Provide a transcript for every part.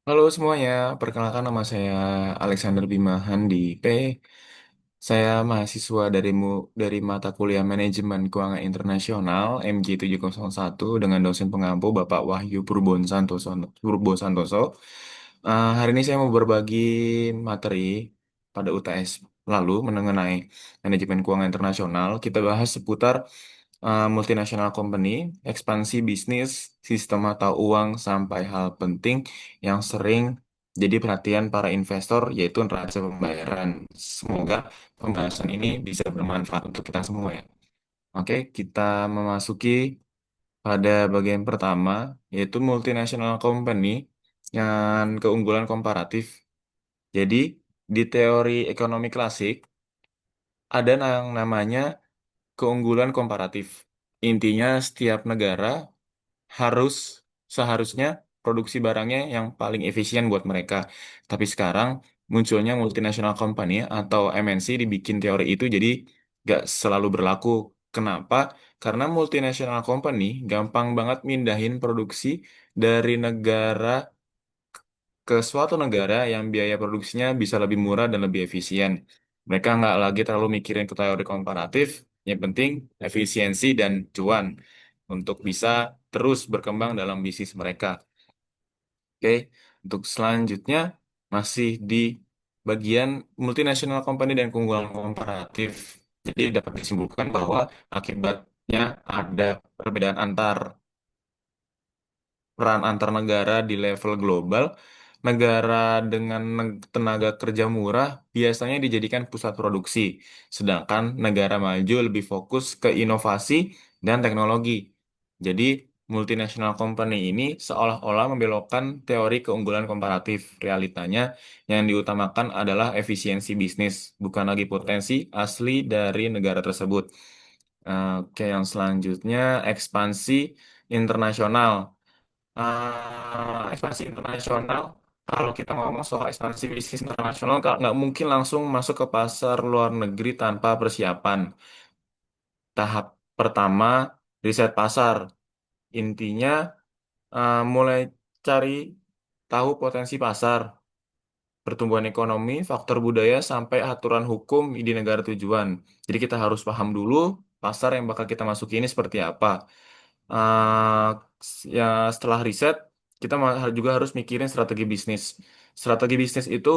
Halo semuanya, perkenalkan nama saya Alexander Bima Handike. Saya mahasiswa dari mata kuliah Manajemen Keuangan Internasional MG701 dengan dosen pengampu Bapak Wahyu Purbo Santoso. Hari ini saya mau berbagi materi pada UTS lalu mengenai Manajemen Keuangan Internasional. Kita bahas seputar multinational company, ekspansi bisnis, sistem mata uang, sampai hal penting yang sering jadi perhatian para investor, yaitu neraca pembayaran. Semoga pembahasan ini bisa bermanfaat untuk kita semua ya. Oke, kita memasuki pada bagian pertama, yaitu multinational company yang keunggulan komparatif. Jadi, di teori ekonomi klasik, ada yang namanya keunggulan komparatif. Intinya, setiap negara harus seharusnya produksi barangnya yang paling efisien buat mereka. Tapi sekarang munculnya multinational company atau MNC dibikin teori itu jadi nggak selalu berlaku. Kenapa? Karena multinational company gampang banget mindahin produksi dari negara ke suatu negara yang biaya produksinya bisa lebih murah dan lebih efisien. Mereka nggak lagi terlalu mikirin ke teori komparatif, yang penting efisiensi dan cuan untuk bisa terus berkembang dalam bisnis mereka. Oke, untuk selanjutnya masih di bagian multinational company dan keunggulan komparatif. Jadi dapat disimpulkan bahwa akibatnya ada perbedaan peran antar negara di level global. Negara dengan tenaga kerja murah biasanya dijadikan pusat produksi, sedangkan negara maju lebih fokus ke inovasi dan teknologi. Jadi, multinational company ini seolah-olah membelokkan teori keunggulan komparatif. Realitanya yang diutamakan adalah efisiensi bisnis, bukan lagi potensi asli dari negara tersebut. Oke, yang selanjutnya ekspansi internasional. Ekspansi internasional, kalau kita ngomong soal ekspansi bisnis internasional, nggak mungkin langsung masuk ke pasar luar negeri tanpa persiapan. Tahap pertama, riset pasar. Intinya, mulai cari tahu potensi pasar, pertumbuhan ekonomi, faktor budaya, sampai aturan hukum di negara tujuan. Jadi kita harus paham dulu pasar yang bakal kita masuki ini seperti apa. eh Ya, setelah riset, kita juga harus mikirin strategi bisnis. Strategi bisnis itu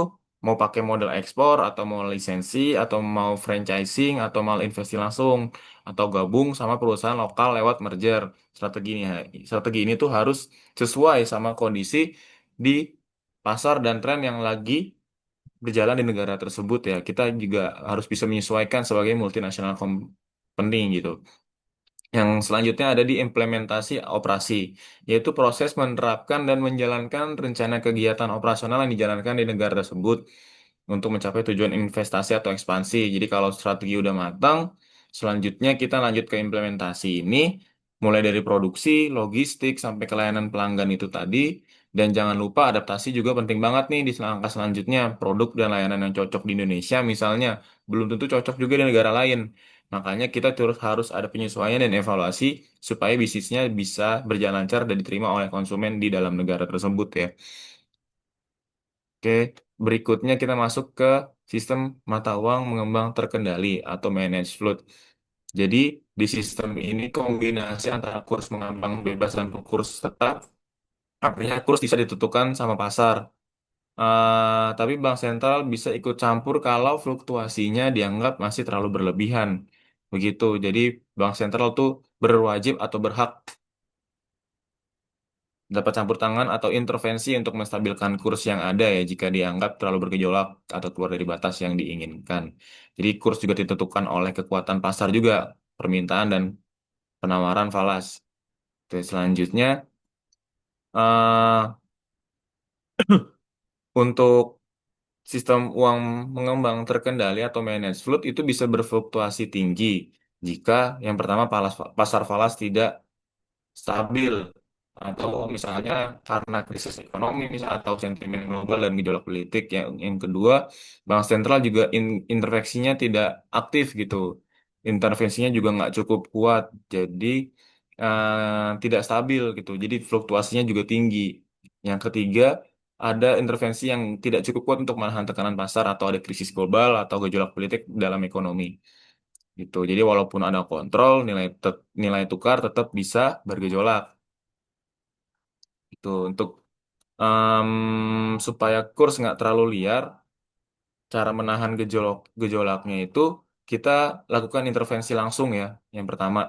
mau pakai model ekspor atau mau lisensi atau mau franchising atau mau investasi langsung atau gabung sama perusahaan lokal lewat merger. Strategi ini tuh harus sesuai sama kondisi di pasar dan tren yang lagi berjalan di negara tersebut ya. Kita juga harus bisa menyesuaikan sebagai multinasional company gitu. Yang selanjutnya ada di implementasi operasi, yaitu proses menerapkan dan menjalankan rencana kegiatan operasional yang dijalankan di negara tersebut untuk mencapai tujuan investasi atau ekspansi. Jadi kalau strategi udah matang, selanjutnya kita lanjut ke implementasi ini, mulai dari produksi, logistik, sampai ke layanan pelanggan itu tadi. Dan jangan lupa adaptasi juga penting banget nih di langkah selanjutnya. Produk dan layanan yang cocok di Indonesia misalnya, belum tentu cocok juga di negara lain. Makanya kita terus harus ada penyesuaian dan evaluasi supaya bisnisnya bisa berjalan lancar dan diterima oleh konsumen di dalam negara tersebut ya. Oke, berikutnya kita masuk ke sistem mata uang mengembang terkendali atau managed float. Jadi di sistem ini kombinasi antara kurs mengambang bebas dan kurs tetap, artinya kurs bisa ditentukan sama pasar. Tapi bank sentral bisa ikut campur kalau fluktuasinya dianggap masih terlalu berlebihan. Begitu. Jadi bank sentral tuh berwajib atau berhak dapat campur tangan atau intervensi untuk menstabilkan kurs yang ada ya jika dianggap terlalu bergejolak atau keluar dari batas yang diinginkan. Jadi kurs juga ditentukan oleh kekuatan pasar juga, permintaan dan penawaran falas. Terus selanjutnya eh untuk sistem uang mengembang terkendali atau managed float itu bisa berfluktuasi tinggi jika yang pertama pasar falas tidak stabil atau misalnya karena krisis ekonomi misalnya atau sentimen global dan gejolak politik. Yang kedua, bank sentral juga intervensinya tidak aktif gitu, intervensinya juga nggak cukup kuat, jadi tidak stabil gitu, jadi fluktuasinya juga tinggi. Yang ketiga, ada intervensi yang tidak cukup kuat untuk menahan tekanan pasar atau ada krisis global atau gejolak politik dalam ekonomi. Gitu. Jadi walaupun ada kontrol, nilai tukar tetap bisa bergejolak. Itu untuk supaya kurs nggak terlalu liar, cara menahan gejolaknya itu kita lakukan intervensi langsung ya. Yang pertama,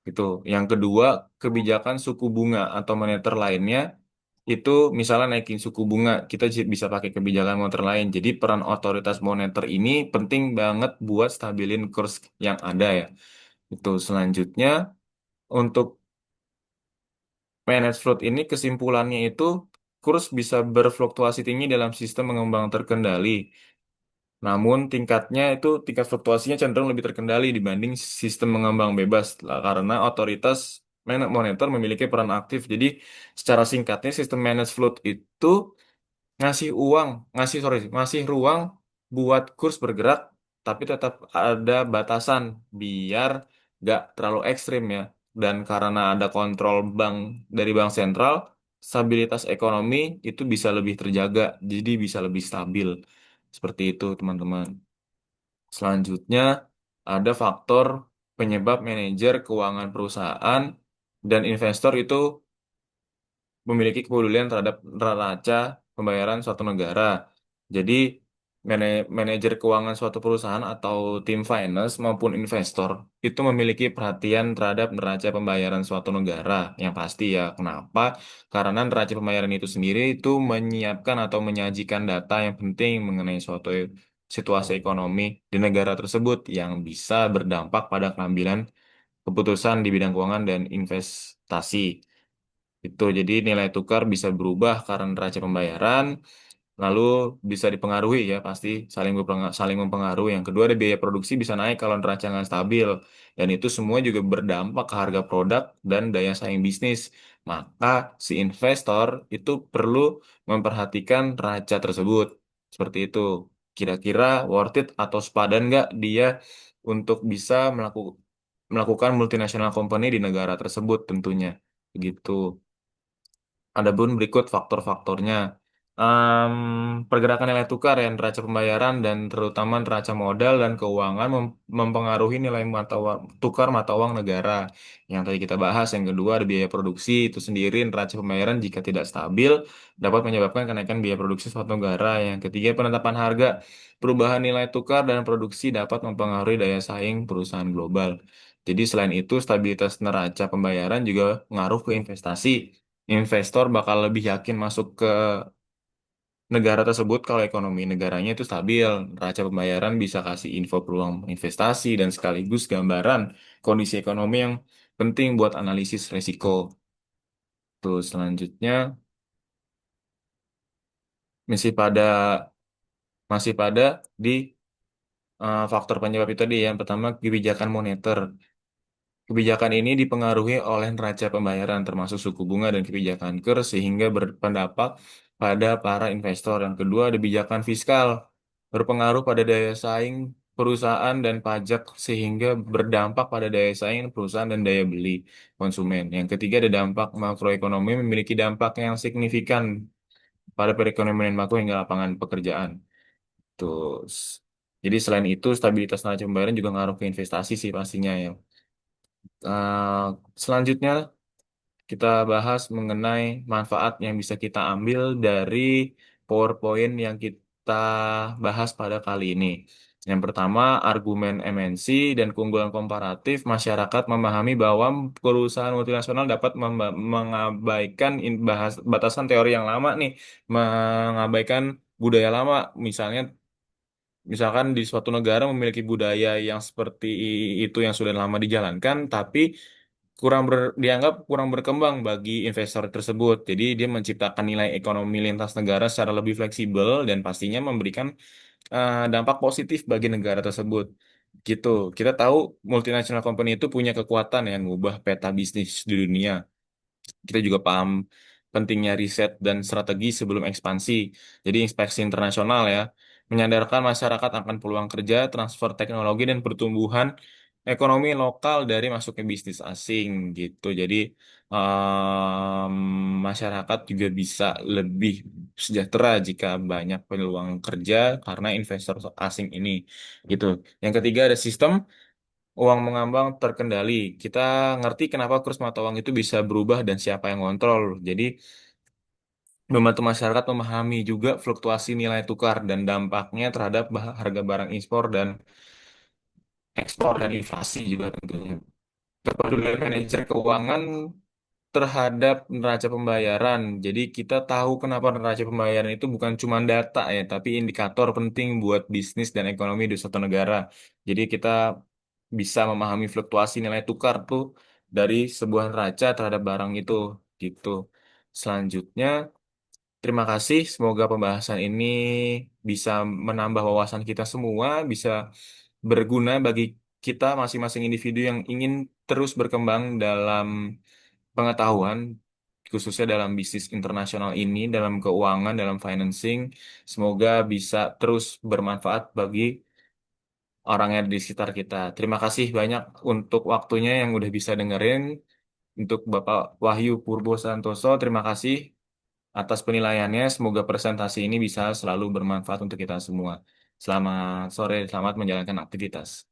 gitu. Yang kedua, kebijakan suku bunga atau moneter lainnya itu misalnya naikin suku bunga, kita bisa pakai kebijakan moneter lain. Jadi peran otoritas moneter ini penting banget buat stabilin kurs yang ada ya. Itu selanjutnya untuk manage float ini kesimpulannya itu kurs bisa berfluktuasi tinggi dalam sistem mengembang terkendali. Namun tingkat fluktuasinya cenderung lebih terkendali dibanding sistem mengembang bebas lah, karena otoritas moneter memiliki peran aktif. Jadi secara singkatnya sistem managed float itu ngasih uang, ngasih ruang buat kurs bergerak, tapi tetap ada batasan biar nggak terlalu ekstrim ya. Dan karena ada kontrol dari bank sentral, stabilitas ekonomi itu bisa lebih terjaga, jadi bisa lebih stabil. Seperti itu, teman-teman. Selanjutnya, ada faktor penyebab manajer keuangan perusahaan dan investor itu memiliki kepedulian terhadap neraca pembayaran suatu negara. Jadi, manajer keuangan suatu perusahaan atau tim finance maupun investor itu memiliki perhatian terhadap neraca pembayaran suatu negara. Yang pasti ya, kenapa? Karena neraca pembayaran itu sendiri itu menyiapkan atau menyajikan data yang penting mengenai suatu situasi ekonomi di negara tersebut yang bisa berdampak pada pengambilan keputusan di bidang keuangan dan investasi. Itu jadi nilai tukar bisa berubah karena neraca pembayaran, lalu bisa dipengaruhi ya pasti saling mempengaruhi. Yang kedua ada biaya produksi bisa naik kalau neraca nggak stabil, dan itu semua juga berdampak ke harga produk dan daya saing bisnis. Maka si investor itu perlu memperhatikan neraca tersebut. Seperti itu. Kira-kira worth it atau sepadan nggak dia untuk bisa melakukan multinational company di negara tersebut tentunya. Begitu. Adapun berikut faktor-faktornya. Pergerakan nilai tukar ya, neraca pembayaran dan terutama neraca modal dan keuangan mempengaruhi nilai tukar mata uang negara. Yang tadi kita bahas, yang kedua ada biaya produksi itu sendiri, neraca pembayaran jika tidak stabil dapat menyebabkan kenaikan biaya produksi suatu negara. Yang ketiga penetapan harga, perubahan nilai tukar dan produksi dapat mempengaruhi daya saing perusahaan global. Jadi selain itu stabilitas neraca pembayaran juga ngaruh ke investasi. Investor bakal lebih yakin masuk ke negara tersebut kalau ekonomi negaranya itu stabil. Neraca pembayaran bisa kasih info peluang investasi dan sekaligus gambaran kondisi ekonomi yang penting buat analisis resiko. Tuh, selanjutnya masih pada masih pada di faktor penyebab itu tadi. Yang pertama kebijakan moneter. Kebijakan ini dipengaruhi oleh neraca pembayaran termasuk suku bunga dan kebijakan kurs sehingga berpendapat pada para investor. Yang kedua, ada kebijakan fiskal berpengaruh pada daya saing perusahaan dan pajak sehingga berdampak pada daya saing perusahaan dan daya beli konsumen. Yang ketiga, ada dampak makroekonomi memiliki dampak yang signifikan pada perekonomian makro hingga lapangan pekerjaan. Terus, jadi selain itu stabilitas neraca pembayaran juga ngaruh ke investasi sih pastinya ya. Eh, Selanjutnya kita bahas mengenai manfaat yang bisa kita ambil dari PowerPoint yang kita bahas pada kali ini. Yang pertama, argumen MNC dan keunggulan komparatif masyarakat memahami bahwa perusahaan multinasional dapat mengabaikan batasan teori yang lama nih, mengabaikan budaya lama. Misalkan di suatu negara memiliki budaya yang seperti itu yang sudah lama dijalankan, tapi dianggap kurang berkembang bagi investor tersebut. Jadi dia menciptakan nilai ekonomi lintas negara secara lebih fleksibel dan pastinya memberikan dampak positif bagi negara tersebut. Gitu. Kita tahu multinational company itu punya kekuatan yang mengubah peta bisnis di dunia. Kita juga paham pentingnya riset dan strategi sebelum ekspansi. Jadi inspeksi internasional ya, menyadarkan masyarakat akan peluang kerja, transfer teknologi dan pertumbuhan ekonomi lokal dari masuknya bisnis asing gitu. Jadi masyarakat juga bisa lebih sejahtera jika banyak peluang kerja karena investor asing ini. Gitu. Yang ketiga ada sistem uang mengambang terkendali. Kita ngerti kenapa kurs mata uang itu bisa berubah dan siapa yang kontrol. Jadi membantu masyarakat memahami juga fluktuasi nilai tukar dan dampaknya terhadap harga barang ekspor dan inflasi juga tentunya. Kepedulian manajer keuangan terhadap neraca pembayaran. Jadi kita tahu kenapa neraca pembayaran itu bukan cuma data ya, tapi indikator penting buat bisnis dan ekonomi di suatu negara. Jadi kita bisa memahami fluktuasi nilai tukar tuh dari sebuah neraca terhadap barang itu gitu. Selanjutnya, terima kasih. Semoga pembahasan ini bisa menambah wawasan kita semua, bisa berguna bagi kita masing-masing individu yang ingin terus berkembang dalam pengetahuan, khususnya dalam bisnis internasional ini, dalam keuangan, dalam financing. Semoga bisa terus bermanfaat bagi orang yang ada di sekitar kita. Terima kasih banyak untuk waktunya yang udah bisa dengerin. Untuk Bapak Wahyu Purbo Santoso, terima kasih atas penilaiannya. Semoga presentasi ini bisa selalu bermanfaat untuk kita semua. Selamat sore, selamat menjalankan aktivitas.